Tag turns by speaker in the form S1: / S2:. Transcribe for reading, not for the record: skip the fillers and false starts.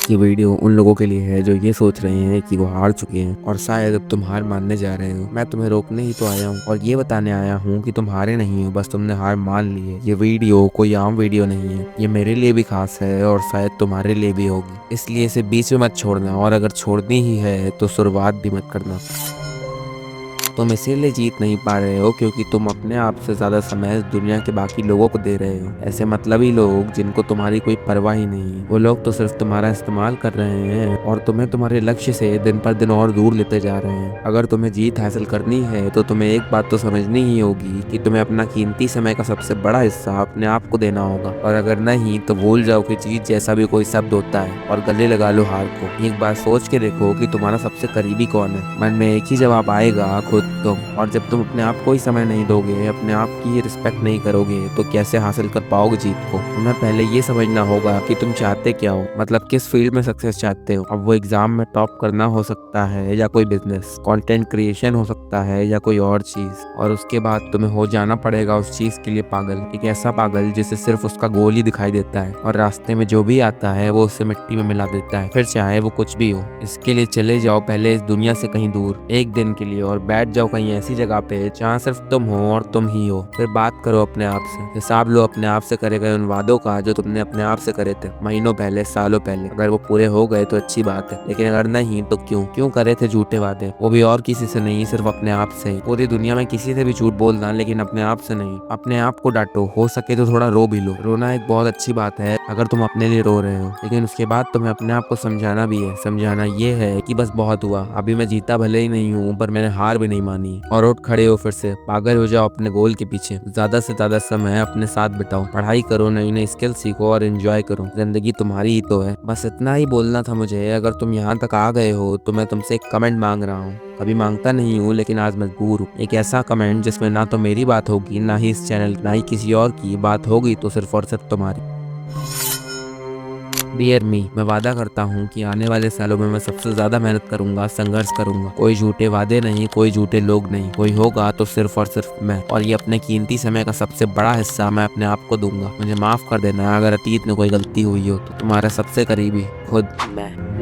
S1: ये वीडियो उन लोगों के लिए है जो ये सोच रहे हैं कि वो हार चुके हैं और शायद अब तुम हार मानने जा रहे हो। मैं तुम्हें रोकने ही तो आया हूँ और ये बताने आया हूँ कि तुम हारे नहीं हो, बस तुमने हार मान ली है। ये वीडियो कोई आम वीडियो नहीं है, ये मेरे लिए भी खास है और शायद तुम्हारे लिए भी होगी। इसलिए इसे बीच में मत छोड़ना और अगर छोड़नी ही है तो शुरुआत भी मत करना। तुम इसीलिए जीत नहीं पा रहे हो क्योंकि तुम अपने आप से ज्यादा समय इस दुनिया के बाकी लोगों को दे रहे हो। ऐसे मतलबी लोग जिनको तुम्हारी कोई परवाह ही नहीं है। वो लोग तो सिर्फ तुम्हारा इस्तेमाल कर रहे हैं और तुम्हें तुम्हारे लक्ष्य से दिन पर दिन और दूर लेते जा रहे हैं। अगर तुम्हें जीत हासिल करनी है तो तुम्हें एक बात तो समझनी ही होगी कि तुम्हें अपना कीमती समय का सबसे बड़ा हिस्सा अपने आप को देना होगा। और अगर नहीं तो भूल जाओ कि जीत जैसा भी कोई शब्द होता है और गले लगा लो हार को। एक बार सोच के देखो कि तुम्हारा सबसे करीबी कौन है। मन में एक ही जवाब आएगा, खुद तुम। और जब तुम अपने आप को ही समय नहीं दोगे, अपने आप की रिस्पेक्ट नहीं करोगे, तो कैसे हासिल कर पाओगे जीत को। तुम्हें पहले ये समझना होगा कि तुम चाहते क्या हो, मतलब किस फील्ड में सक्सेस चाहते हो। अब वो एग्जाम में टॉप करना हो सकता है या कोई बिजनेस, कंटेंट क्रिएशन हो सकता है या कोई और चीज। और उसके बाद तुम्हें हो जाना पड़ेगा उस चीज के लिए पागल, एक ऐसा पागल जिसे सिर्फ उसका गोल ही दिखाई देता है और रास्ते में जो भी आता है वो उसे मिट्टी में मिला देता है, फिर चाहे वो कुछ भी हो। इसके लिए चले जाओ पहले इस दुनिया से कहीं दूर एक दिन के लिए और बैठ जाओ कहीं ऐसी जगह पे जहाँ सिर्फ तुम हो और तुम ही हो। फिर बात करो अपने आप से, हिसाब लो अपने आप से करे गए उन वादों का जो तुमने अपने आप से करे थे महीनों पहले, सालों पहले। अगर वो पूरे हो गए तो अच्छी बात है, लेकिन अगर नहीं तो क्यों क्यों करे थे झूठे वादे, वो भी और किसी से नहीं, सिर्फ अपने आप से ही। पूरी दुनिया में किसी से भी झूठ बोलना, लेकिन अपने आप से नहीं। अपने आप को डांटो, हो सके तो थोड़ा रो भी लो। रोना एक बहुत अच्छी बात है अगर तुम अपने लिए रो रहे हो, लेकिन उसके बाद तुम्हें अपने आप को समझाना भी है। समझाना ये है कि बस बहुत हुआ, अभी मैं जीता भले ही नहीं हूँ पर मैंने हार भी नहीं मानी। और उठ खड़े हो, फिर से पागल हो जाओ अपने गोल के पीछे। ज्यादा से ज्यादा समय अपने साथ बिताओ, पढ़ाई करो, नई नई स्किल सीखो और एंजॉय करो। जिंदगी तुम्हारी ही तो है। बस इतना ही बोलना था मुझे। अगर तुम यहाँ तक आ गए हो तो मैं तुमसे एक कमेंट मांग रहा हूँ। कभी मांगता नहीं हूँ लेकिन आज मजबूर हूँ। एक ऐसा कमेंट जिसमें ना तो मेरी बात होगी, ना ही इस चैनल, ना ही किसी और की बात होगी, तो सिर्फ और सिर्फ तुम्हारी। डियर मी, मैं वादा करता हूँ कि आने वाले सालों में मैं सबसे ज्यादा मेहनत करूंगा, संघर्ष करूंगा। कोई झूठे वादे नहीं, कोई झूठे लोग नहीं। कोई होगा तो सिर्फ और सिर्फ मैं। और ये अपने कीमती समय का सबसे बड़ा हिस्सा मैं अपने आप को दूंगा। मुझे माफ कर देना अगर अतीत में कोई गलती हुई हो तो। तुम्हारा सबसे करीबी खुद मैं।